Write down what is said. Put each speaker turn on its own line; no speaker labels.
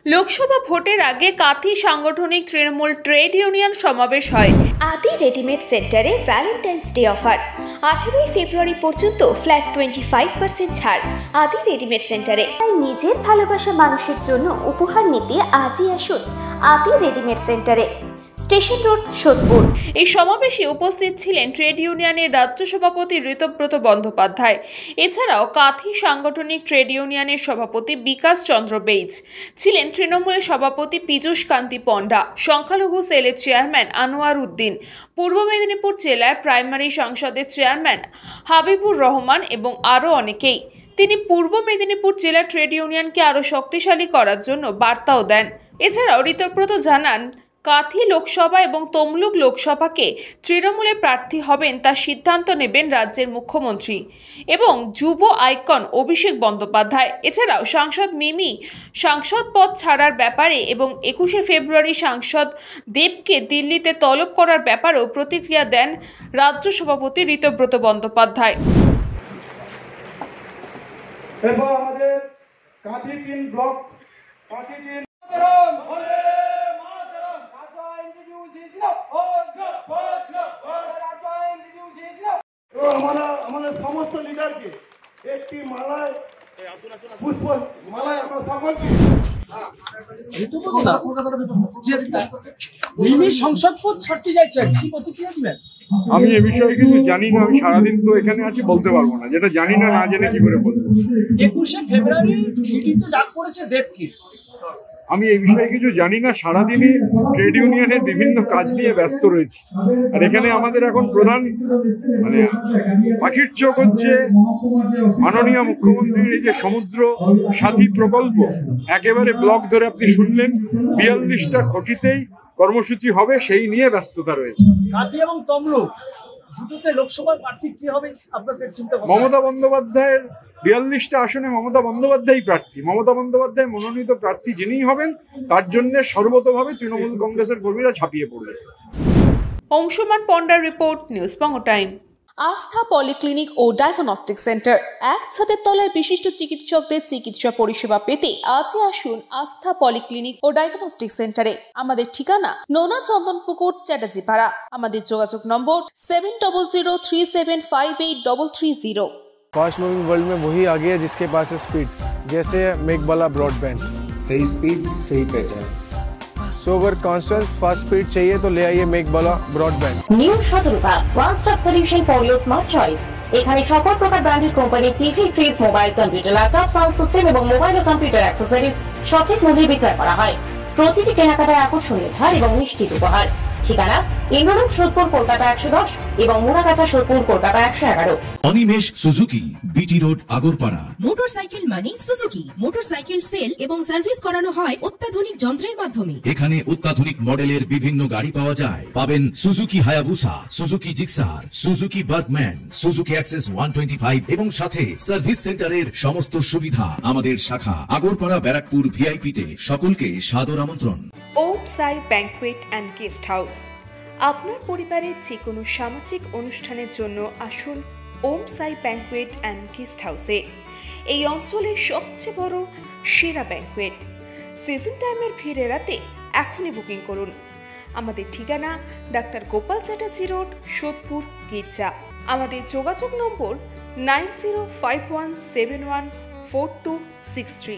লোকসভা ভোটের আগে কাঁথি সাংগঠনিক তৃণমূল ট্রেড ইউনিয়ন সমাবেশ হয়।
আদি রেডিমেড সেন্টারে ভ্যালেন্টাইন্স ডে অফার 18 ফেব্রুয়ারি পর্যন্ত ফ্ল্যাট 25% ছাড় আদি রেডিমেড সেন্টারে। তাই নিজের ভালোবাসা মানুষের জন্য উপহার নিতে আজই আসুন আদি রেডিমেড সেন্টারে, স্টেশন রোড, সোদপুর।
এই সমাবেশে উপস্থিত ছিলেন ট্রেড ইউনিয়নের রাজ্য সভাপতি ঋতব্রত বন্দ্যোপাধ্যায়। এছাড়াও কাঁথি সাংগঠনিক ট্রেড ইউনিয়নের সভাপতি বিকাশ চন্দ্র বেইজ ছিলেন, তৃণমূলের সভাপতি পীযূষ কান্তি পণ্ডা, সংখ্যালঘু সেলের চেয়ারম্যান আনোয়ার উদ্দিন, পূর্ব মেদিনীপুর জেলার প্রাইমারি সংসদের চেয়ারম্যান হাবিবুর রহমান এবং আরও অনেকেই। তিনি পূর্ব মেদিনীপুর জেলা ট্রেড ইউনিয়নকে আরও শক্তিশালী করার জন্য বার্তাও দেন। এছাড়াও ঋতব্রত জানান, কাঁথি লোকসভা এবং তমলুক লোকসভাকে তৃণমূলের প্রার্থী হবেন তার সিদ্ধান্ত নেবেন রাজ্যের মুখ্যমন্ত্রী এবং যুব আইকন অভিষেক বন্দ্যোপাধ্যায়। এছাড়াও সাংসদ মিমি সাংসদ পদ ছাড়ার ব্যাপারে এবং 21শে ফেব্রুয়ারি সাংসদ দেবকে দিল্লিতে তলব করার ব্যাপারেও প্রতিক্রিয়া দেন রাজ্য সভাপতি ঋতব্রত বন্দ্যোপাধ্যায়।
এরপর আমাদের কাঁথি 3 ব্লক, কাঁথি 3 আমাদের সমস্ত লিডারকে একটি মালায় পুষ্প মালায় আমরা সকলকে
সংসদ পদ ছাড়তে যাচ্ছেন, কি প্রতিক্রিয়া দিবেন?
আমি এ বিষয়ে কিছু জানি না, আমি সারাদিন তো এখানে আছি, বলতে পারবো না। যেটা জানি না, না জেনে কি করে বলবো।
21শে ফেব্রুয়ারি মিটিংতে ডাক পড়েছে দেবকে।
আমি এই বিষয়ে কিছু জানি না, সারাদিনই ট্রেড ইউনিয়নের বিভিন্ন কাজ নিয়ে ব্যস্ত রয়েছি। আর এখানে আমাদের এখন প্রধান পাখির চোখ হচ্ছে মাননীয় মুখ্যমন্ত্রীর এই যে সমুদ্র সাথী প্রকল্প, একেবারে ব্লক ধরে আপনি শুনলেন 42টা খুঁটিতেই কর্মসূচি হবে, সেই নিয়ে ব্যস্ততা রয়েছে।
কাঁথি এবং তমলুক দুটোতে লোকসভার প্রার্থী কি হবে আপনাদের চিন্তা?
মমতা বন্দ্যোপাধ্যায়ের 42টা আসনে মমতা বন্দ্যোপাধ্যায় প্রার্থী। মমতা বন্দ্যোপাধ্যায় মনোনীত প্রার্থী যিনিই হবেন, তার জন্য সর্বতোভাবে তৃণমূল কংগ্রেসের কর্মীরা ঝাঁপিয়ে পড়বে।
অংশুমান পণ্ডার রিপোর্ট, নিউজ বঙ্গ টাইম। আস্থা পলিক্লিনিক ও ডায়াগনস্টিক সেন্টার, এক ছাদের তলায় বিশিষ্ট চিকিৎসকদের চিকিৎসা পরিষেবা পেতে আজই আসুন আস্থা পলিক্লিনিক ও ডায়াগনস্টিক সেন্টারে। আমাদের ঠিকানা নোনা চন্দনপুকুর, চ্যাটার্জিপাড়া। আমাদের যোগাযোগ নম্বর 7003758330।
फास्ट मूविंग वर्ल्ड में वही आगे है जिसके पास है स्पीड, जैसे मेघबाला ब्रॉडबैंड।
सही स्पीड, सही पहचान।
सो अगर कांस्टेंट फास्ट स्पीड चाहिए तो ले आइए Meghbala broadband.
New Shatarupa one stop solution for your smart choice. এখানে সকল প্রকার ব্র্যান্ডেড কোম্পানির TV, fridge, mobile, computer, laptop, sound system এবং মোবাইল ও কম্পিউটার অ্যাক্সেসরিজ সঠিক মূল্যে বিক্রয় করা হয়। প্রতিটি কেনাকাটায় আকর্ষণীয় ছাড় এবং নিশ্চিত উপহার। ঠিকানা ইন্দ্রলোক, সোদপুর, কলকাতা 110 এবং Muragachha, Sodepur, Kolkata 111।
Animesh Suzuki, BT road, Agarpara.
Motorcycle মানে সুজুকি। মোটরসাইকেল সেল এবং সার্ভিস করানো হয় অত্যাধুনিক যন্ত্রের মাধ্যমে।
এখানে অত্যাধুনিক মডেলের বিভিন্ন গাড়ি পাওয়া যায়। পাবেন Suzuki Hayabusa, Suzuki Gixxer, Suzuki Bergman, Suzuki access 125 এবং সাথে সার্ভিস সেন্টারের সমস্ত সুবিধা। আমাদের শাখা আগরপাড়া, ব্যারাকপুর ভিআইপি তে। সকলকে সাদর আমন্ত্রণ।
ওম সাই ব্যাংকুয়েট অ্যান্ড গেস্ট হাউস। আপনার পরিবারের যে কোনো সামাজিক অনুষ্ঠানের জন্য আসুন ওম সাই ব্যাংকুয়েট অ্যান্ড গেস্ট হাউসে। এই অঞ্চলের সবচেয়ে বড় সেরা ব্যাংকুয়েট। সিজন টাইমের ভিড় এড়াতে এখনই বুকিং করুন। আমাদের ঠিকানা ডাক্তার গোপাল চ্যাটার্জি রোড, সোদপুর, গির্জা। আমাদের যোগাযোগ নম্বর 9051714263।